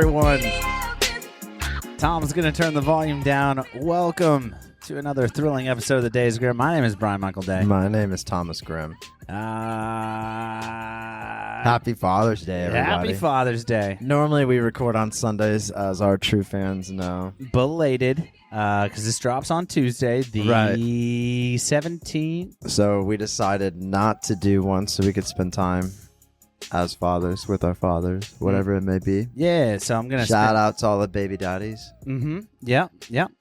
everyone. Tom's going to turn the volume down. Welcome to another thrilling episode of the Days Grimm. My name is Brian Michael Day. My name is Thomas Grimm. Happy Father's Day, everybody. Happy Father's Day. Normally we record on Sundays, as our true fans know. Belated, because this drops on Tuesday, the 17th. So we decided not to do one so we could spend time as fathers with our fathers, whatever it may be. Yeah, so I'm going to shout out to all the baby daddies. Mm-hmm. Yep.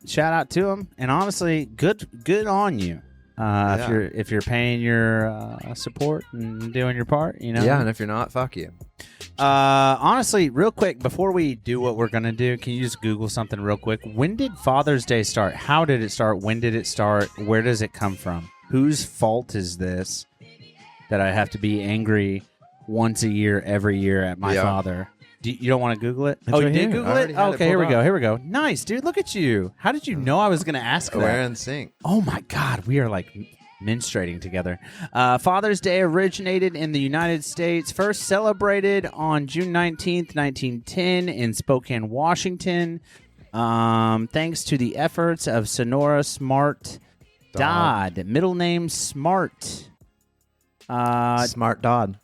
Shout out to them. And honestly, good on you. If you're paying your support and doing your part, you know. Yeah, and if you're not, fuck you. Honestly, real quick, before we do what we're going to do, can you just Google something real quick? When did Father's Day start? How did it start? When did it start? Where does it come from? Whose fault is this that I have to be angry once a year, every year at my father? You don't want to Google it? It's you right did here. Google it? Okay, here we go. Nice, dude. Look at you. How did you know I was going to ask that? We're in sync. Oh, my God. We are like menstruating together. Father's Day originated in the United States, first celebrated on June 19th, 1910 in Spokane, Washington, thanks to the efforts of Sonora Smart Dodd. Middle name Smart. Smart Dodd.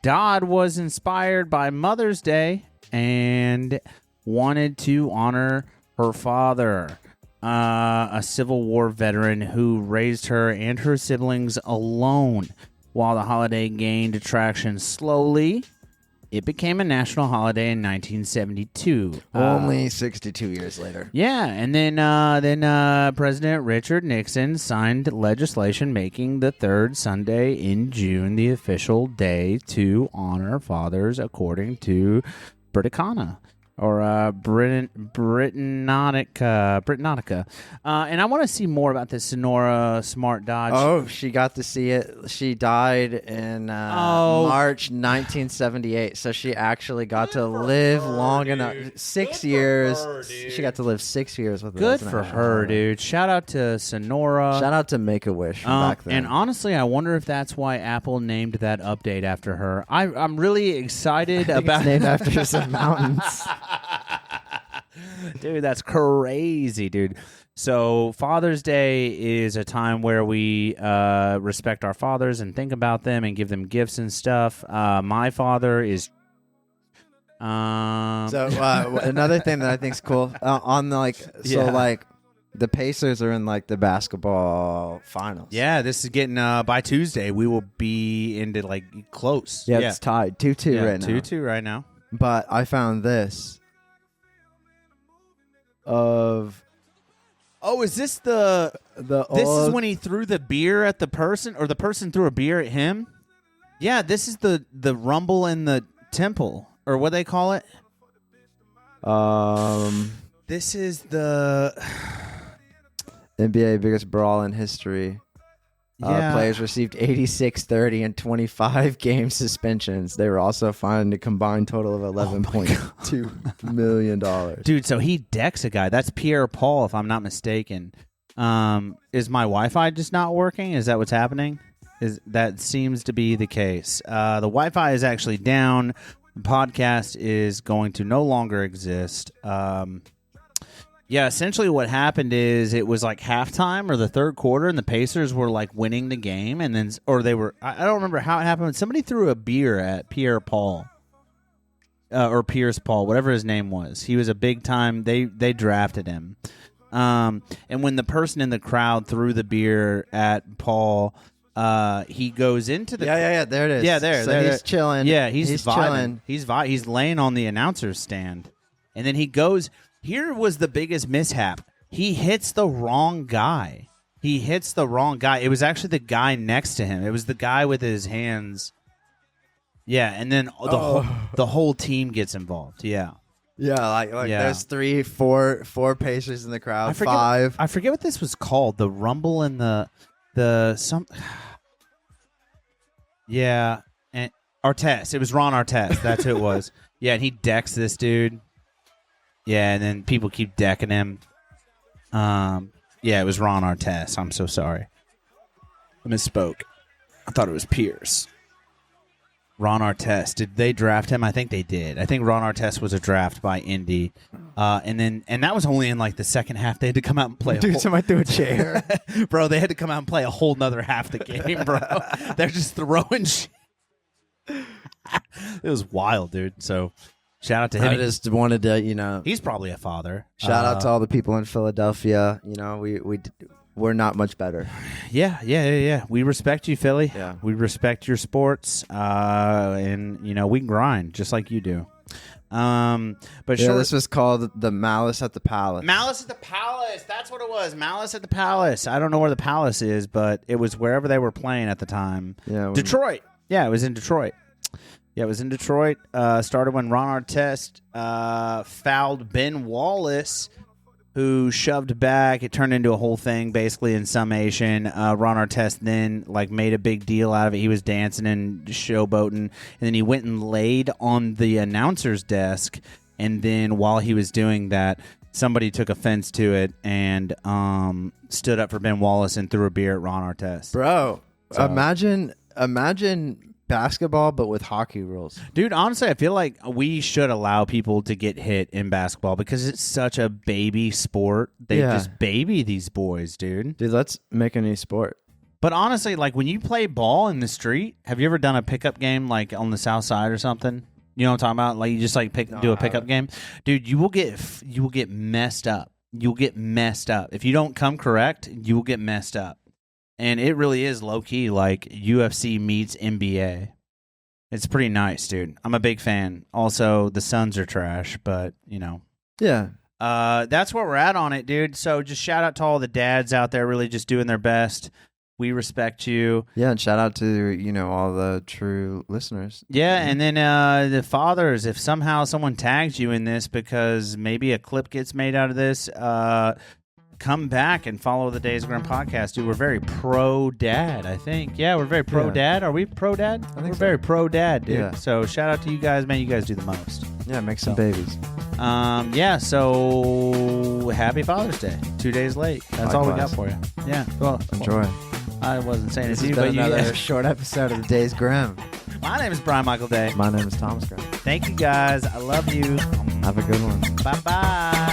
Dodd was inspired by Mother's Day and wanted to honor her father, a Civil War veteran who raised her and her siblings alone. While the holiday gained traction slowly, it became a national holiday in 1972. Only 62 years later. Yeah, and then President Richard Nixon signed legislation making the third Sunday in June the official day to honor fathers according to Britannica. Or Britannica. And I want to see more about this Sonora Smart Dodd. Oh, she got to see it. She died in March 1978, so she actually got to live long enough. 6 years. She got to live 6 years with it. Good for her, dude. Shout out to Sonora. Shout out to Make-A-Wish from back then. And honestly, I wonder if that's why Apple named that update after her. I'm really excited about it's named after some mountains. Dude, that's crazy, dude. So Father's Day is a time where we respect our fathers and think about them and give them gifts and stuff. My father is another thing that I think is cool the Pacers are in like the basketball finals. Yeah, this is getting by Tuesday we will be into like close. Yeah, it's tied 2-2 right now. 2-2 right now. But I found this is this this is when he threw the beer at the person, or the person threw a beer at him? Yeah, this is the rumble in the temple, or what they call it. This is the NBA biggest brawl in history. Players received 86, 30, and 25 game suspensions. They were also fined a combined total of $11.2 million. Dude, so he decks a guy. That's Pierre Paul, if I'm not mistaken. Is my Wi-Fi just not working? Is that what's happening? That seems to be the case. The Wi-Fi is actually down. The podcast is going to no longer exist. Yeah, essentially what happened is it was like halftime or the third quarter, and the Pacers were like winning the game, and then I don't remember how it happened. Somebody threw a beer at Pierre Paul, or Pierce Paul, whatever his name was. He was a big time. They drafted him, and when the person in the crowd threw the beer at Paul, he goes into the there it is. Yeah, there. So there, he's chilling. Yeah, he's vibing. Chilling. He's laying on the announcer's stand, and then he goes. Here was the biggest mishap. He hits the wrong guy. It was actually the guy next to him. It was the guy with his hands. Yeah, and then the whole team gets involved. Yeah. Yeah, like there's 3, 4 Pacers in the crowd. Five. I forget what this was called. The rumble and the some. Yeah, and Artest. It was Ron Artest. That's who it was. Yeah, and he decks this dude. Yeah, and then people keep decking him. Yeah, it was Ron Artest. I'm so sorry. I misspoke. I thought it was Pierce. Ron Artest. Did they draft him? I think they did. I think Ron Artest was a draft by Indy. And that was only in like the second half. They had to come out and play. Dude, somebody threw a chair. Bro, they had to come out and play a whole nother half the game, bro. They're just throwing shit. It was wild, dude. So shout out to him. I just wanted to, he's probably a father. Shout out to all the people in Philadelphia. We're not much better. Yeah. We respect you, Philly. Yeah. We respect your sports. And we grind just like you do. But this was called the Malice at the Palace. Malice at the Palace. That's what it was. Malice at the Palace. I don't know where the Palace is, but it was wherever they were playing at the time. Yeah. Detroit. Yeah, it was in Detroit. Started when Ron Artest fouled Ben Wallace, who shoved back. It turned into a whole thing, basically, in summation. Ron Artest then made a big deal out of it. He was dancing and showboating, and then he went and laid on the announcer's desk. And then while he was doing that, somebody took offense to it and stood up for Ben Wallace and threw a beer at Ron Artest. Bro, so, imagine basketball, but with hockey rules. Dude, honestly, I feel like we should allow people to get hit in basketball because it's such a baby sport. They just baby these boys, dude. Dude, let's make a new sport. But honestly, when you play ball in the street, have you ever done a pickup game on the south side or something? You know what I'm talking about? You just do a pickup game? Dude, you will get messed up. You'll get messed up. If you don't come correct, you will get messed up. And it really is low-key like UFC meets NBA. It's pretty nice, dude. I'm a big fan. Also, the Suns are trash, but, Yeah. That's where we're at on it, dude. So just shout out to all the dads out there really just doing their best. We respect you. Yeah, and shout out to, all the true listeners. Yeah, and then the fathers, if somehow someone tags you in this because maybe a clip gets made out of this, come back and follow the Days Grimm podcast, dude. We're very pro-dad, I think. Yeah, we're very pro-dad. Are we pro-dad? I think we're very pro-dad, dude. Yeah. So shout out to you guys, man. You guys do the most. Yeah, make some babies. So happy Father's Day. 2 days late. That's all we got for you. Yeah. Well, enjoy. I wasn't saying it to you, but another short episode of the Days Grimm. My name is Brian Michael Day. My name is Thomas Grimm. Thank you, guys. I love you. Have a good one. Bye-bye.